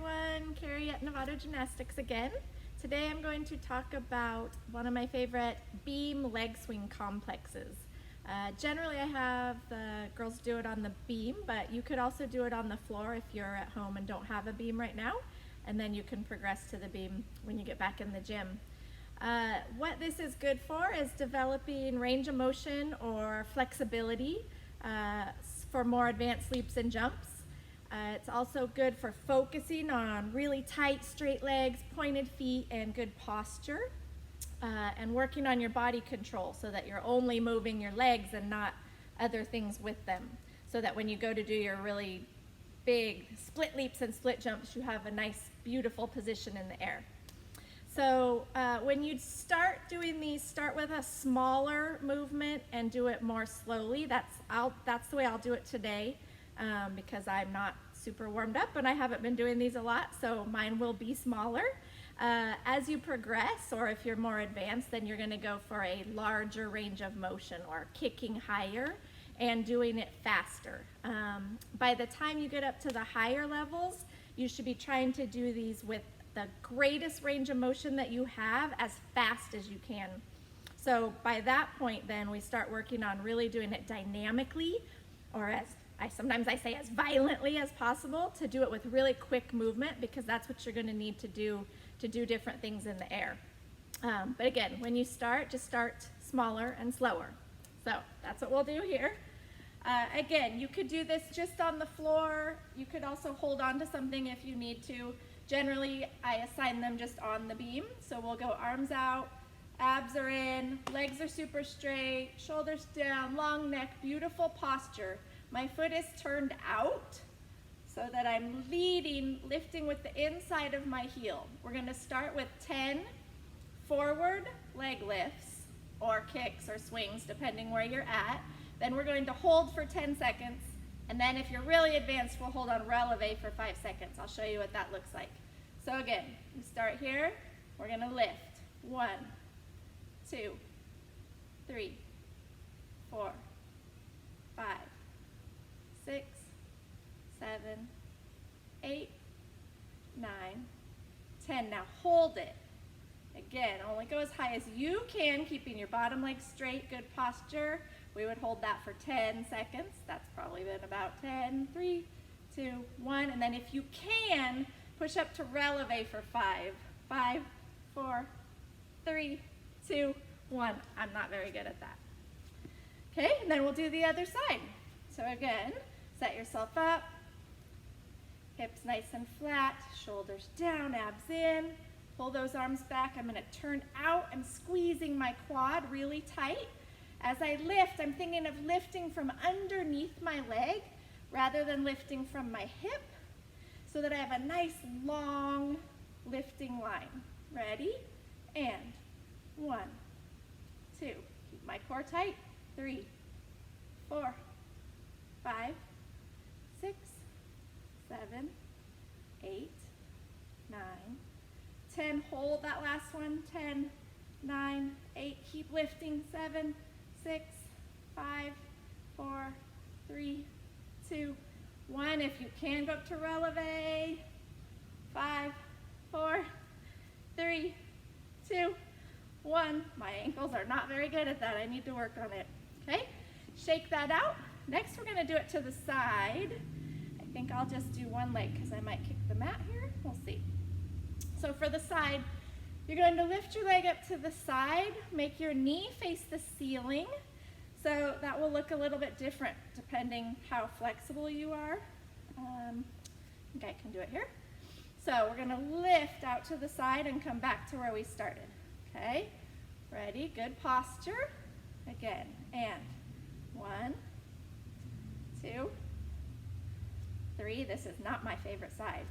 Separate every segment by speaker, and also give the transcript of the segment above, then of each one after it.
Speaker 1: everyone, Kerry at Novato Gymnastics again. Today I'm going to talk about one of my favorite beam leg swing complexes. Generally I have the girls do it on the beam, but you could also do it on the floor if you're at home and don't have a beam right now, and then you can progress to the beam when you get back in the gym. What this is good for is developing range of motion or flexibility for more advanced leaps and jumps. It's also good for focusing on really tight, straight legs, pointed feet, and good posture, and working on your body control so that you're only moving your legs and not other things with them, so that when you go to do your really big split leaps and split jumps, you have a nice, beautiful position in the air. So when you start doing these, start with a smaller movement and do it more slowly. That's the way I'll do it today. Because I'm not super warmed up and I haven't been doing these a lot, so mine will be smaller. As you progress, or if you're more advanced, then you're going to go for a larger range of motion or kicking higher and doing it faster. By the time you get up to the higher levels, you should be trying to do these with the greatest range of motion that you have as fast as you can. So by that point, then we start working on really doing it dynamically, or as sometimes I say as violently as possible, to do it with really quick movement, because that's what you're going to need to do different things in the air. But again, when you start, just start smaller and slower. So that's what we'll do here. Again, you could do this just on the floor. You could also hold on to something if you need to. Generally, I assign them just on the beam. So we'll go arms out, abs are in, legs are super straight, shoulders down, long neck, beautiful posture. My foot is turned out so that I'm lifting with the inside of my heel. We're going to start with 10 forward leg lifts or kicks or swings, depending where you're at. Then we're going to hold for 10 seconds. And then if you're really advanced, we'll hold on releve for 5 seconds. I'll show you what that looks like. So again, we start here. We're going to lift. 1, 2, 3, 4, 5, 6, 7, 8, 9, 10. Now hold it. Again, only go as high as you can, keeping your bottom leg straight, good posture. We would hold that for 10 seconds. That's probably been about 10, 3, 2, 1. And then if you can, push up to releve for 5, 5, 4, 3, 2, 1. I'm not very good at that. Okay, and then we'll do the other side. So again, set yourself up, hips nice and flat, shoulders down, abs in, pull those arms back. I'm going to turn out and squeezing my quad really tight. As I lift, I'm thinking of lifting from underneath my leg rather than lifting from my hip, so that I have a nice long lifting line. Ready? And 1, 2, keep my core tight, 3, 4, 5, 6, 7, 8, 9, 10. Hold that last one. 10, 9, 8. Keep lifting. 7, 6, 5, 4, 3, 2, 1. If you can, go up to releve. 5, 4, 3, 2, 1. My ankles are not very good at that. I need to work on it. Okay? Shake that out. Next, we're going to do it to the side. I think I'll just do one leg because I might kick the mat here. We'll see. So for the side, you're going to lift your leg up to the side, make your knee face the ceiling. So that will look a little bit different depending how flexible you are. I think I can do it here. So we're going to lift out to the side and come back to where we started. Okay? Ready? Good posture. Again. And 1, 2, 3. This is not my favorite side.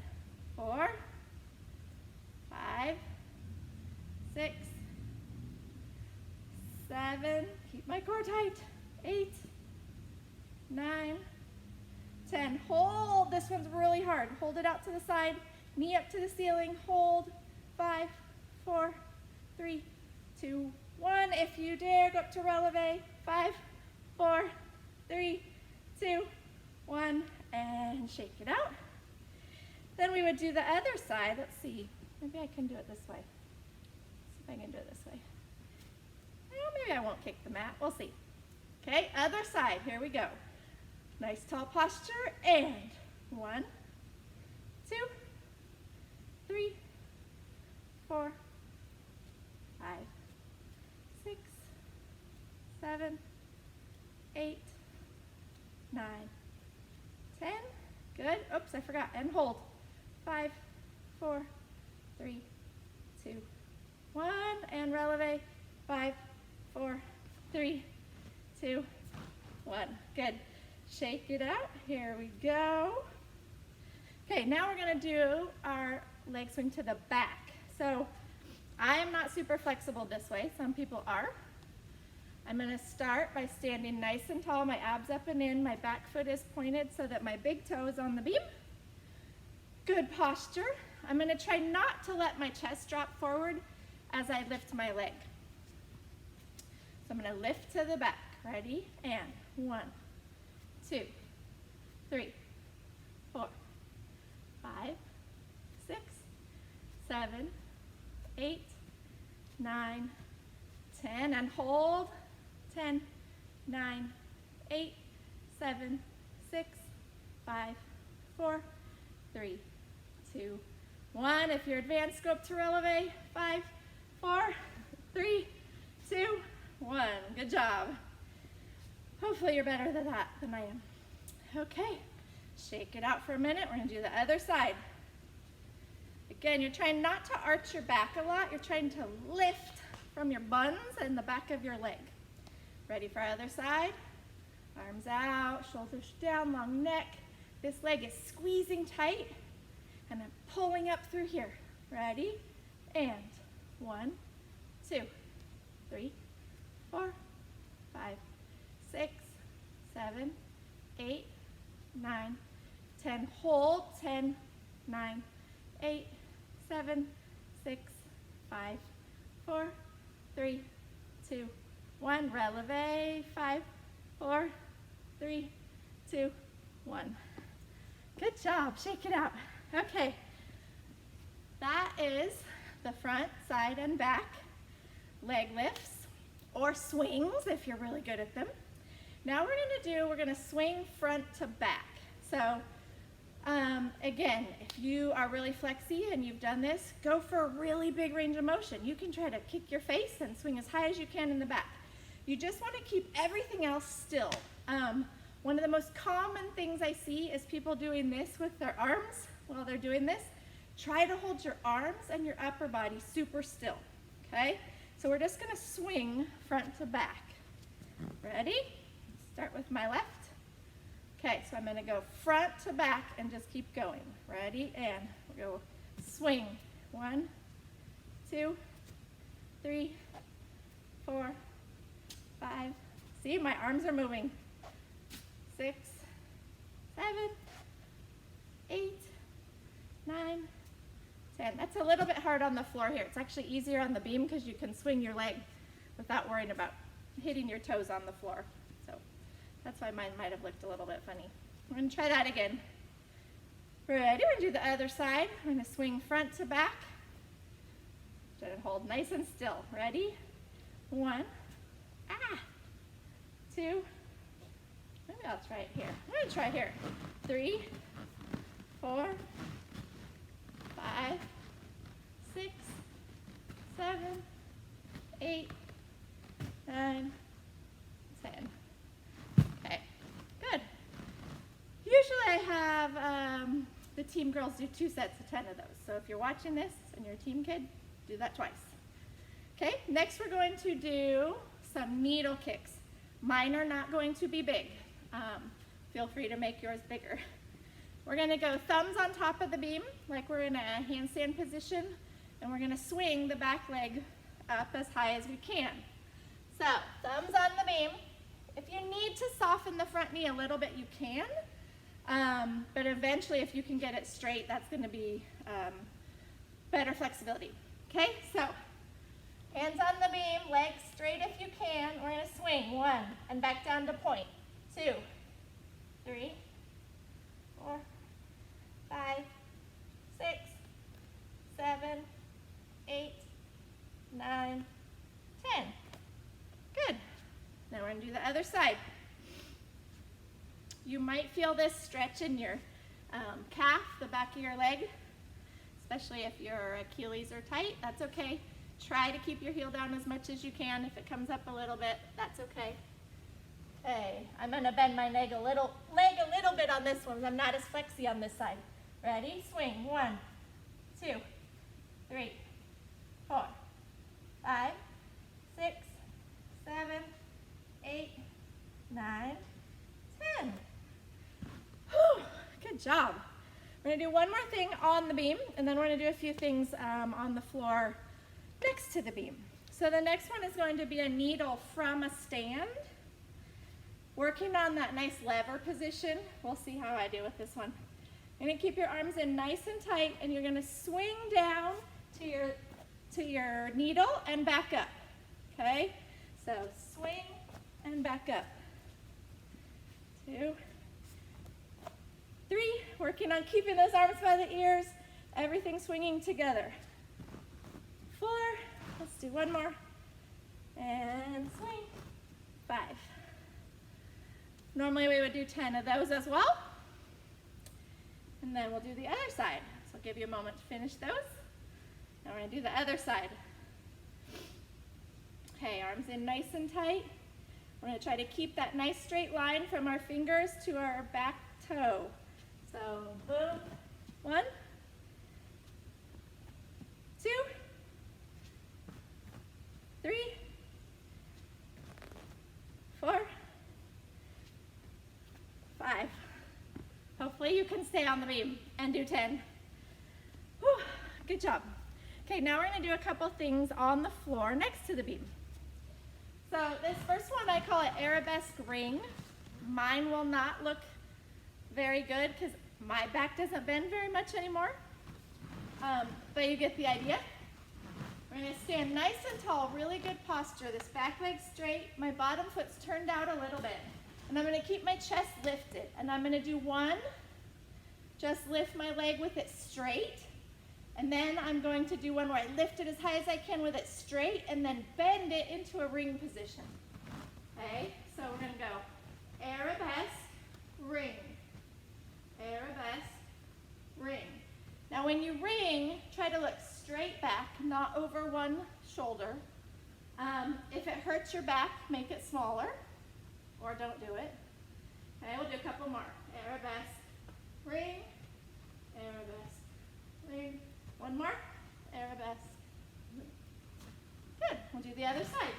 Speaker 1: 4, 5, 6, 7. Keep my core tight. 8, 9, 10. Hold. This one's really hard. Hold it out to the side. Knee up to the ceiling. Hold. 5, 4, 3, 2, 1. If you dare, go up to releve. 5, 4, 3, 2, 1. And shake it out. Then we would do the other side. Let's see. Maybe I can do it this way. Let's see if I can do it this way. Well, maybe I won't kick the mat. We'll see. Okay, other side. Here we go. Nice tall posture. And 1, 2, 3, 4, 5, 6, 7, 8, 9, 10. Good. Oops, I forgot. And hold. 5, 4, 3, 2, 1. And releve. 5, 4, 3, 2, 1. Good. Shake it out. Here we go. Okay, now we're going to do our leg swing to the back. So I am not super flexible this way. Some people are. I'm going to start by standing nice and tall, my abs up and in, my back foot is pointed so that my big toe is on the beam. Good posture. I'm going to try not to let my chest drop forward as I lift my leg. So I'm going to lift to the back. Ready? And 1, 2, 3, 4, 5, 6, 7, 8, 9, 10, and hold. 10, 9, 8, 7, 6, 5, 4, 3, 2, 1. If you're advanced, go up to releve. 5, 4, 3, 2, 1. Good job. Hopefully you're better than that than I am. Okay, shake it out for a minute. We're going to do the other side. Again, you're trying not to arch your back a lot. You're trying to lift from your buns and the back of your leg. Ready for other side? Arms out, shoulders down, long neck. This leg is squeezing tight, and I'm pulling up through here. Ready? And 1, 2, 3, 4, 5, 6, 7, 8, 9, 10. Hold. 10, 9, 8, 7, 6, 5, 4, 3, 2, 1. Releve. 5, 4, 3, 2, 1. Good job. Shake it out. Okay. That is the front, side, and back leg lifts or swings if you're really good at them. Now we're going to swing front to back. So again, if you are really flexy and you've done this, go for a really big range of motion. You can try to kick your face and swing as high as you can in the back. You just want to keep everything else still. One of the most common things I see is people doing this with their arms while they're doing this. Try to hold your arms and your upper body super still, okay? So we're just going to swing front to back. Ready? Start with my left. Okay, so I'm going to go front to back and just keep going. Ready? And we'll go swing. 1, 2, 3, 4, 5. See, my arms are moving. 6, 7, 8, 9, 10. That's a little bit hard on the floor here. It's actually easier on the beam because you can swing your leg without worrying about hitting your toes on the floor. So that's why mine might have looked a little bit funny. We're going to try that again. Ready? We're going to do the other side. We're going to swing front to back. Try to hold nice and still. Ready? 1, 2, maybe I'll try it here. I'm going to try here. 3, 4, 5, 6, 7, 8, 9, 10. Okay, good. Usually I have the team girls do 2 sets of 10 of those. So if you're watching this and you're a team kid, do that twice. Okay, next we're going to do some needle kicks. Mine are not going to be big. Feel free to make yours bigger. We're going to go thumbs on top of the beam, like we're in a handstand position, and we're going to swing the back leg up as high as we can. So, thumbs on the beam. If you need to soften the front knee a little bit, you can, but eventually if you can get it straight, that's going to be better flexibility. Okay, so hands on the beam, legs straight if you can. We're going to swing. 1, and back down to point. 2, 3, 4, 5, other side. You might feel this stretch in your calf, the back of your leg, especially if your Achilles are tight. That's okay. Try to keep your heel down as much as you can. If it comes up a little bit, that's okay. Okay, I'm gonna bend my leg a little bit on this one. I'm not as flexy on this side. Ready? Swing. 1, 2, 3, 4, 5, 6, 7, 8, 9, 10. Whew, good job. We're gonna do one more thing on the beam, and then we're gonna do a few things on the floor next to the beam. So the next one is going to be a needle from a stand. Working on that nice lever position. We'll see how I do with this one. You're gonna keep your arms in nice and tight, and you're gonna swing down to your needle and back up, okay? So swing and back up. 2, 3, working on keeping those arms by the ears, everything swinging together. 4, let's do one more, and swing. 5. Normally we would do 10 of those as well. And then we'll do the other side. So I'll give you a moment to finish those. Now we're gonna do the other side. Okay, arms in nice and tight. We're gonna try to keep that nice straight line from our fingers to our back toe. So boom, 1, 2, 3, 4, 5. Hopefully you can stay on the beam and do 10. Whew, good job. Okay, now we're gonna do a couple things on the floor next to the beam. So this first one, I call it arabesque ring. Mine will not look very good because my back doesn't bend very much anymore, but you get the idea. We're gonna stand nice and tall, really good posture. This back leg straight, my bottom foot's turned out a little bit. And I'm gonna keep my chest lifted. And I'm gonna do 1, just lift my leg with it straight. And then I'm going to do one where I lift it as high as I can with it straight and then bend it into a ring position. Okay, so we're gonna go arabesque, ring, arabesque, ring. Now when you ring, try to look straight back, not over one shoulder. If it hurts your back, make it smaller, or don't do it. Okay, we'll do a couple more. Arabesque, ring, arabesque, ring. One more, arabesque. Good, we'll do the other side.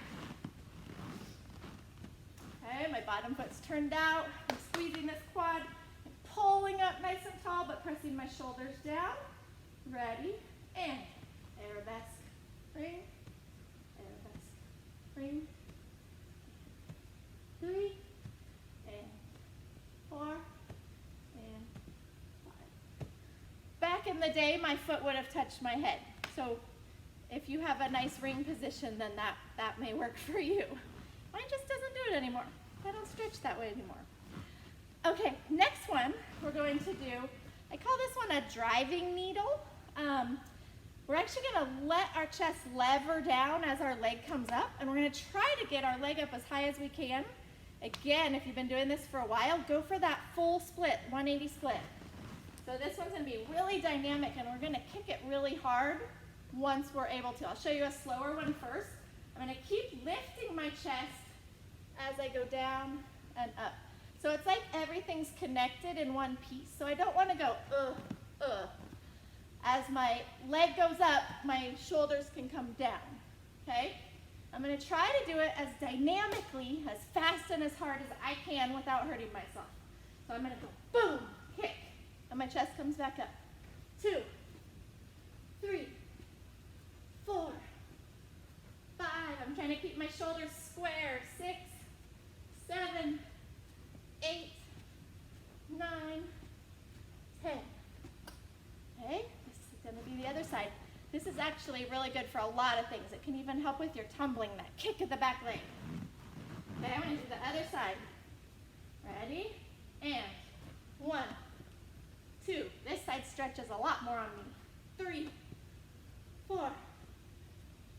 Speaker 1: Okay, my bottom foot's turned out. I'm squeezing this quad, and pulling up nice and tall, but pressing my shoulders down. Ready, and arabesque, ring, arabesque, ring. 3, and 4, and 5. Back in the day, my foot would have touched my head. So if you have a nice ring position, then that may work for you. Mine just doesn't do it anymore. I don't stretch that way anymore. Okay, next one we're going to do, I call this one a driving needle. We're actually gonna let our chest lever down as our leg comes up, and we're gonna try to get our leg up as high as we can. Again, if you've been doing this for a while, go for that full split, 180 split. So this one's gonna be really dynamic, and we're gonna kick it really hard once we're able to. I'll show you a slower one first. I'm gonna keep lifting my chest as I go down and up. So it's like everything's connected in one piece. So I don't wanna go, As my leg goes up, my shoulders can come down, okay? I'm gonna try to do it as dynamically, as fast and as hard as I can without hurting myself. So I'm gonna go boom, kick, and my chest comes back up. 2, 3, 4, 5. I'm trying to keep my shoulders square. 6, 7, 8, 9, 10. Okay, this is gonna be the other side. This is actually really good for a lot of things. It can even help with your tumbling, that kick at the back leg. Okay, I'm gonna do the other side. Ready? And 1, 2. This side stretches a lot more on me. 3, 4,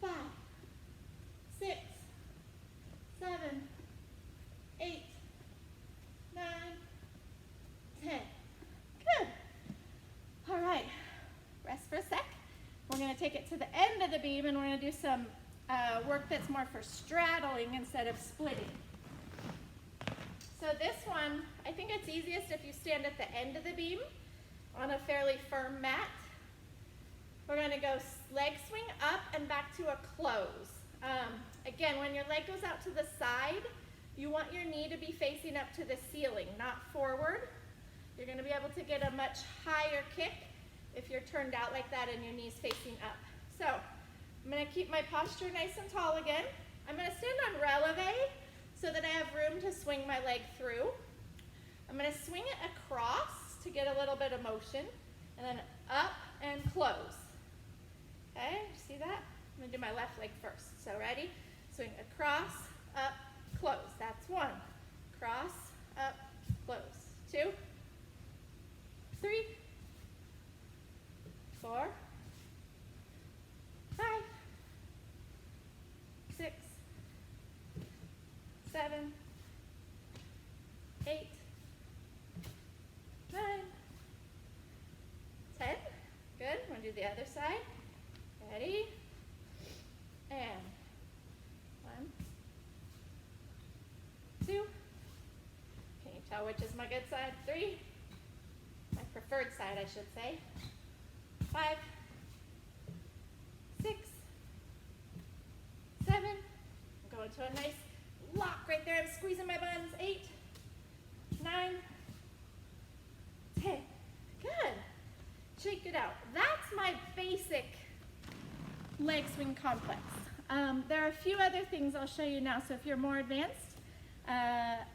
Speaker 1: 5, 6, 7, the beam, and we're going to do some work that's more for straddling instead of splitting. So this one, I think it's easiest if you stand at the end of the beam on a fairly firm mat. We're going to go leg swing up and back to a close. Again, when your leg goes out to the side, you want your knee to be facing up to the ceiling, not forward. You're going to be able to get a much higher kick if you're turned out like that and your knee's facing up. So I'm going to keep my posture nice and tall again. I'm going to stand on releve so that I have room to swing my leg through. I'm going to swing it across to get a little bit of motion, and then up and close. Okay, see that? I'm going to do my left leg first. So ready? Swing across, up, close. That's 1. Cross, up, close. 2, 3, 4, 5, 6, 7, 8, 9, 10. Good. I'm going to do the other side. Ready? And 1, 2. Can you tell which is my good side? 3. My preferred side, I should say. 5, 6, 7. I'm going to a nice lock right there. I'm squeezing my buns. 8, 9, 10. Good. Shake it out. That's my basic leg swing complex. There are a few other things I'll show you now. So if you're more advanced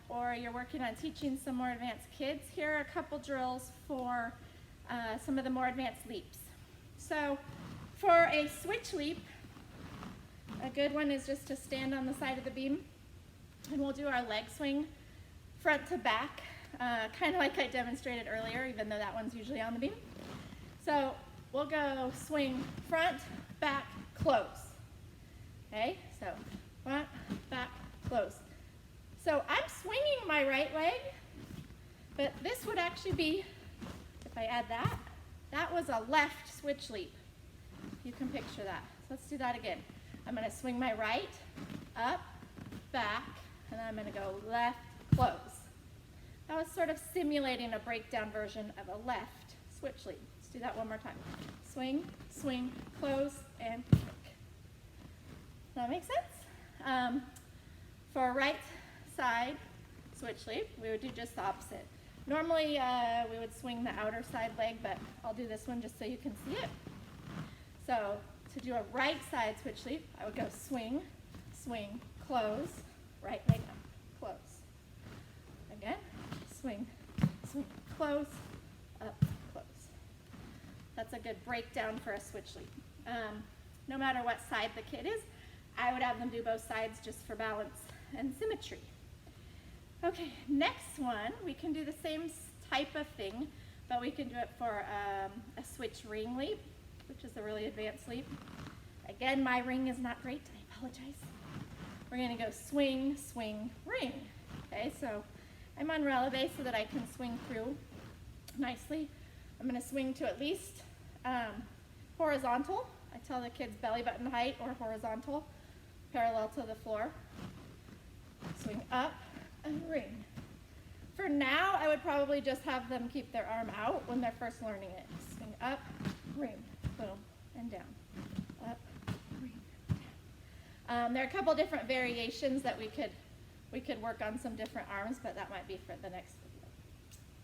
Speaker 1: or you're working on teaching some more advanced kids, here are a couple drills for some of the more advanced leaps. So for a switch leap, a good one is just to stand on the side of the beam, and we'll do our leg swing front to back, kind of like I demonstrated earlier, even though that one's usually on the beam. So we'll go swing front, back, close. Okay, so front, back, close. So I'm swinging my right leg, but this would actually be, if I add that, that was a left switch leap. You can picture that. So let's do that again. I'm going to swing my right, up, back, and then I'm going to go left, close. That was sort of simulating a breakdown version of a left switch leap. Let's do that one more time. Swing, swing, close, and kick. Does that make sense? For a right side switch leap, we would do just the opposite. Normally, we would swing the outer side leg, but I'll do this one just so you can see it. So to do a right side switch leap, I would go swing, swing, close, right leg up, close. Again, swing, swing, close, up, close. That's a good breakdown for a switch leap. No matter what side the kid is, I would have them do both sides just for balance and symmetry. Okay, next one, we can do the same type of thing, but we can do it for a switch ring leap, which is a really advanced leap. Again, my ring is not great, I apologize. We're going to go swing, swing, ring. Okay, so I'm on releve so that I can swing through nicely. I'm going to swing to at least horizontal. I tell the kids belly button height or horizontal, parallel to the floor. Swing up and ring. For now, I would probably just have them keep their arm out when they're first learning it. Swing up, ring, boom, and down. Up, ring, down. There are a couple different variations that we could work on some different arms, but that might be for the next video.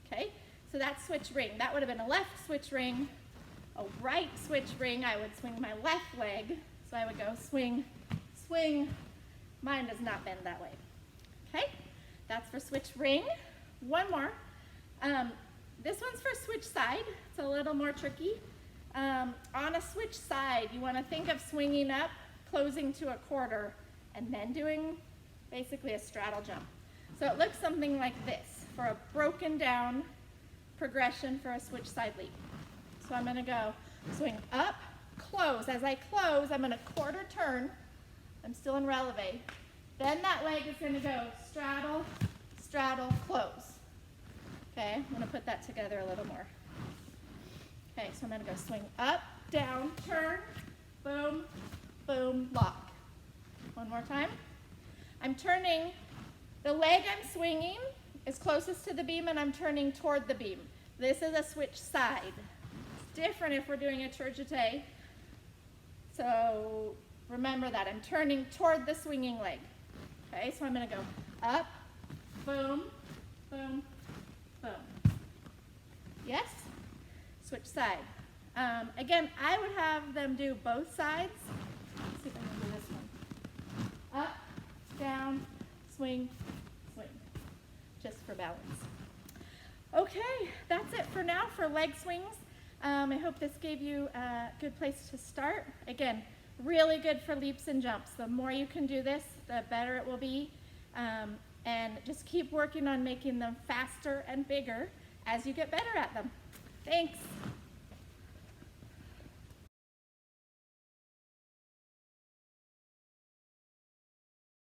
Speaker 1: Okay, so that's switch ring. That would have been a left switch ring. A right switch ring, I would swing my left leg. So I would go swing, swing. Mine does not bend that way. Okay, that's for switch ring. One more. This one's for switch side. It's a little more tricky. On a switch side, you want to think of swinging up, closing to a quarter, and then doing basically a straddle jump. So it looks something like this for a broken down progression for a switch side leap. So I'm going to go swing up, close. As I close, I'm going to quarter turn. I'm still in releve. Then that leg is going to go straddle, straddle, close. Okay, I'm going to put that together a little more. Okay, so I'm going to go swing up, down, turn, boom, boom, lock. One more time. I'm turning, the leg I'm swinging is closest to the beam and I'm turning toward the beam. This is a switch side. It's different if we're doing a tourgitate. So remember that, I'm turning toward the swinging leg. Okay, so I'm gonna go up, boom, boom, boom. Yes? Switch side. Again, I would have them do both sides. Let's see if I can do this one. Up, down, swing, swing. Just for balance. Okay, that's it for now for leg swings. I hope this gave you a good place to start. Again, really good for leaps and jumps. The more you can do this, the better it will be. And just keep working on making them faster and bigger as you get better at them. Thanks.